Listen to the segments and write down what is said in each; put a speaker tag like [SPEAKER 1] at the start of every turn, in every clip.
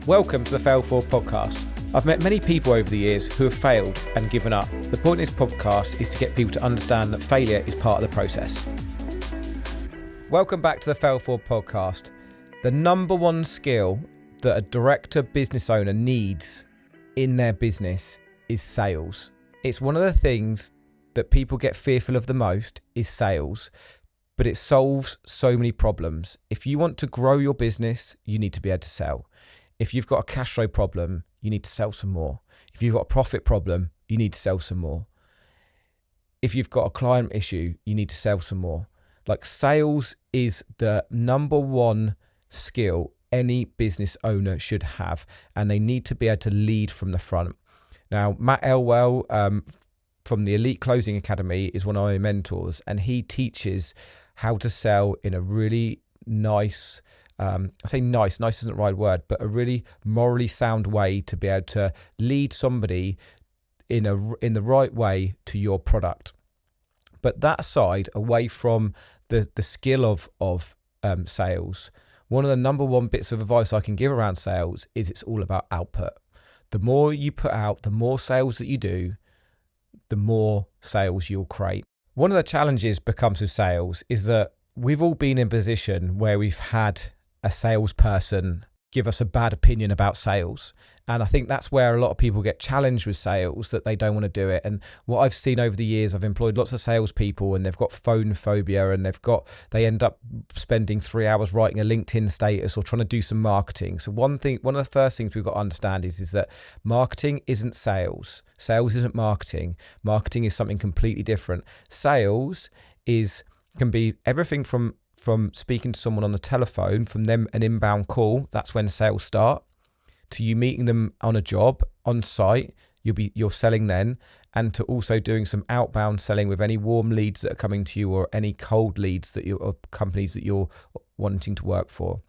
[SPEAKER 1] Welcome to the Fail Forward Podcast. I've met many people over the years who have failed and given up. The point of this podcast is to get people to understand that failure is part of the process. Welcome back to the Fail Forward Podcast. The number one skill that a director business owner needs in their business is sales. It's one of the things that people get fearful of the most is sales, but it solves so many problems. If you want to grow your business, you need to be able to sell. If you've got a cash flow problem, you need to sell some more. If you've got a profit problem, you need to sell some more. If you've got a client issue, you need to sell some more. Like, sales is the number one skill any business owner should have, and they need to be able to lead from the front. Now, Matt Elwell from the Elite Closing Academy is one of my mentors, and he teaches how to sell in a really nice, I say nice isn't the right word, but a really morally sound way to be able to lead somebody in the right way to your product. But that aside, away from the skill of sales, one of the number one bits of advice I can give around sales is it's all about output. The more you put out, the more sales that you do, the more sales you'll create. One of the challenges becomes with sales is that we've all been in a position where we've had a salesperson give us a bad opinion about sales. And I think that's where a lot of people get challenged with sales, that they don't want to do it. And what I've seen over the years, I've employed lots of salespeople and they've got phone phobia, and they end up spending 3 hours writing a LinkedIn status or trying to do some marketing. So one of the first things we've got to understand is that marketing isn't sales. Sales isn't marketing. Marketing is something completely different. Sales can be everything from speaking to someone on the telephone, from them an inbound call, that's when sales start, to you meeting them on a job on site, you're selling then, and to also doing some outbound selling with any warm leads that are coming to you or any cold leads or companies that you're wanting to work for.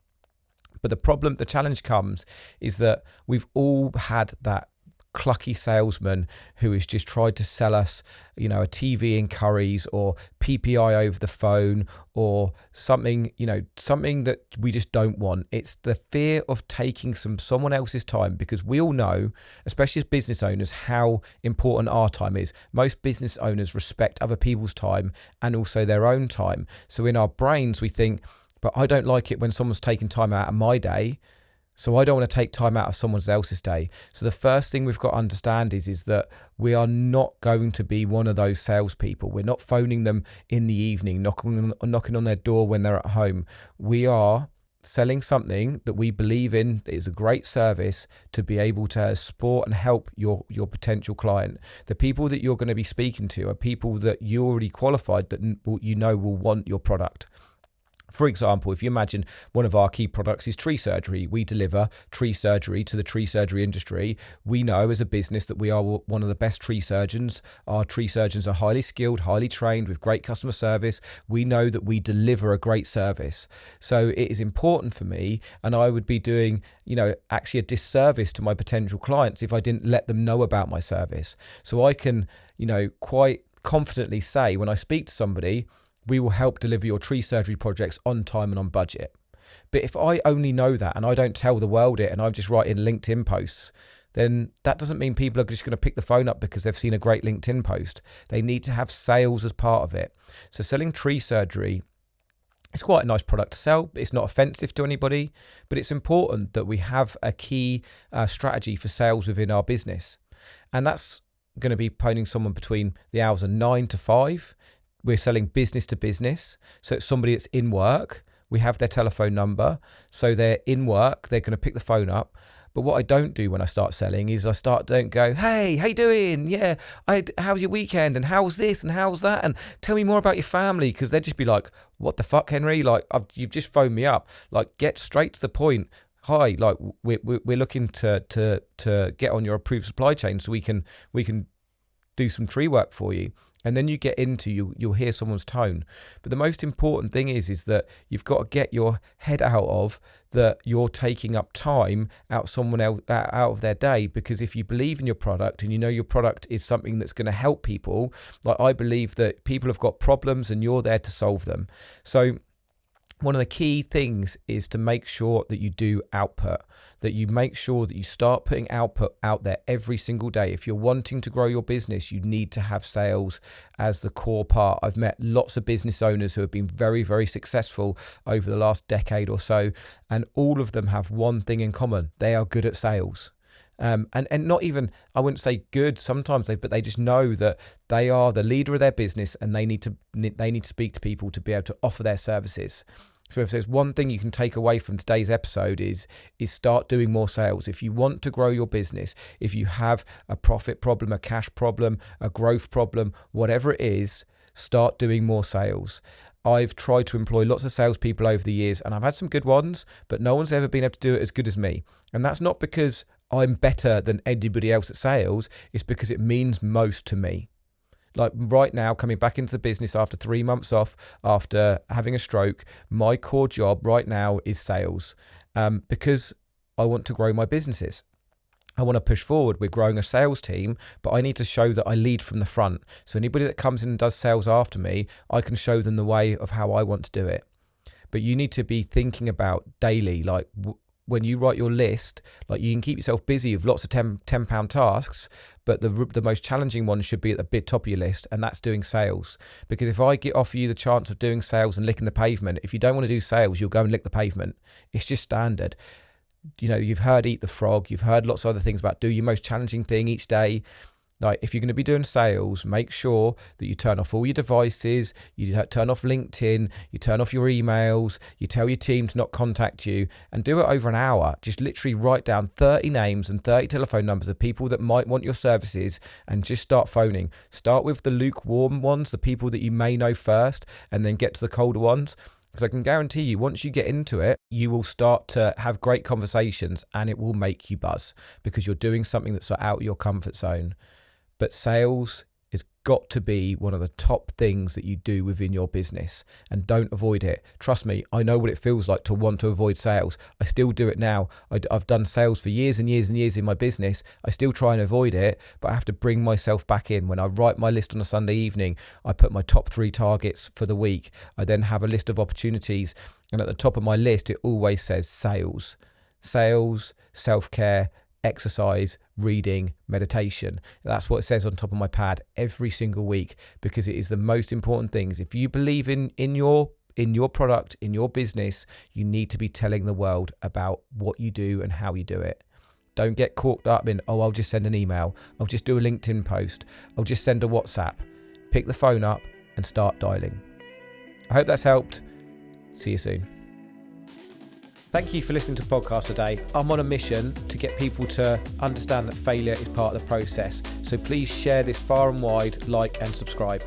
[SPEAKER 1] But the challenge comes is that we've all had that clucky salesman who has just tried to sell us, a TV in curries or PPI over the phone or something that we just don't want. It's the fear of taking someone else's time, because we all know, especially as business owners, how important our time is. Most business owners respect other people's time and also their own time. So in our brains, we think, but I don't like it when someone's taking time out of my day, so I don't want to take time out of someone else's day. So the first thing we've got to understand is that we are not going to be one of those salespeople. We're not phoning them in the evening, knocking on their door when they're at home. We are selling something that we believe in, that is a great service, to be able to support and help your potential client. The people that you're going to be speaking to are people that you already qualified that will want your product. For example, if you imagine one of our key products is tree surgery. We deliver tree surgery to the tree surgery industry. We know as a business that we are one of the best tree surgeons. Our tree surgeons are highly skilled, highly trained, with great customer service. We know that we deliver a great service. So it is important for me, and I would be doing, actually a disservice to my potential clients if I didn't let them know about my service. So I can, quite confidently say when I speak to somebody, we will help deliver your tree surgery projects on time and on budget. But if I only know that and I don't tell the world it, and I'm just writing LinkedIn posts, then that doesn't mean people are just going to pick the phone up because they've seen a great LinkedIn post. They need to have sales as part of it. So selling tree surgery, it's quite a nice product to sell. It's not offensive to anybody, but it's important that we have a key strategy for sales within our business. And that's going to be phoning someone between the hours of 9 to 5. We're selling business to business. So it's somebody that's in work. We have their telephone number. So they're in work. They're going to pick the phone up. But what I don't do when I start selling is don't go, hey, how you doing? Yeah, how's your weekend? And how's this? And how's that? And tell me more about your family. Because they'd just be like, what the fuck, Henry? Like, you've just phoned me up. Like, get straight to the point. Hi, like, we're looking to get on your approved supply chain so we can do some tree work for you. And then you get into, you'll hear someone's tone. But the most important thing is that you've got to get your head out of that you're taking up time out of someone else, out of their day. Because if you believe in your product and you know your product is something that's going to help people, like I believe that people have got problems and you're there to solve them. So one of the key things is to make sure that you do output, that you make sure that you start putting output out there every single day. If you're wanting to grow your business, you need to have sales as the core part. I've met lots of business owners who have been very, very successful over the last decade or so, and all of them have one thing in common. They are good at sales. And not even, I wouldn't say good sometimes, but they just know that they are the leader of their business and they need to speak to people to be able to offer their services. So if there's one thing you can take away from today's episode is start doing more sales. If you want to grow your business, if you have a profit problem, a cash problem, a growth problem, whatever it is, start doing more sales. I've tried to employ lots of salespeople over the years and I've had some good ones, but no one's ever been able to do it as good as me. And that's not because I'm better than anybody else at sales. It's because it means most to me. Like right now, coming back into the business after 3 months off, after having a stroke, my core job right now is sales, because I want to grow my businesses. I want to push forward. We're growing a sales team, but I need to show that I lead from the front. So anybody that comes in and does sales after me, I can show them the way of how I want to do it. But you need to be thinking about daily, like when you write your list, like you can keep yourself busy with lots of £10 tasks, but the most challenging one should be at the top of your list, and that's doing sales. Because if I offer you the chance of doing sales and licking the pavement, if you don't want to do sales, you'll go and lick the pavement. It's just standard. You know, you've heard eat the frog, you've heard lots of other things about do your most challenging thing each day. Like if you're going to be doing sales, make sure that you turn off all your devices, you turn off LinkedIn, you turn off your emails, you tell your team to not contact you, and do it over an hour. Just literally write down 30 names and 30 telephone numbers of people that might want your services and just start phoning. Start with the lukewarm ones, the people that you may know first, and then get to the colder ones. Because I can guarantee you, once you get into it, you will start to have great conversations and it will make you buzz because you're doing something that's out of your comfort zone. But sales has got to be one of the top things that you do within your business, and don't avoid it. Trust me, I know what it feels like to want to avoid sales. I still do it now. I've done sales for years and years and years in my business. I still try and avoid it, but I have to bring myself back in. When I write my list on a Sunday evening, I put my top 3 targets for the week. I then have a list of opportunities, and at the top of my list, it always says sales, self-care, exercise, reading, meditation. That's what it says on top of my pad every single week, because it is the most important things. If you believe in your product, in your business, you need to be telling the world about what you do and how you do it. Don't get caught up in, I'll just send an email, I'll just do a LinkedIn post, I'll just send a WhatsApp. Pick the phone up and start dialing. I hope that's helped. See you soon. Thank you for listening to the podcast today. I'm on a mission to get people to understand that failure is part of the process. So please share this far and wide, like and subscribe.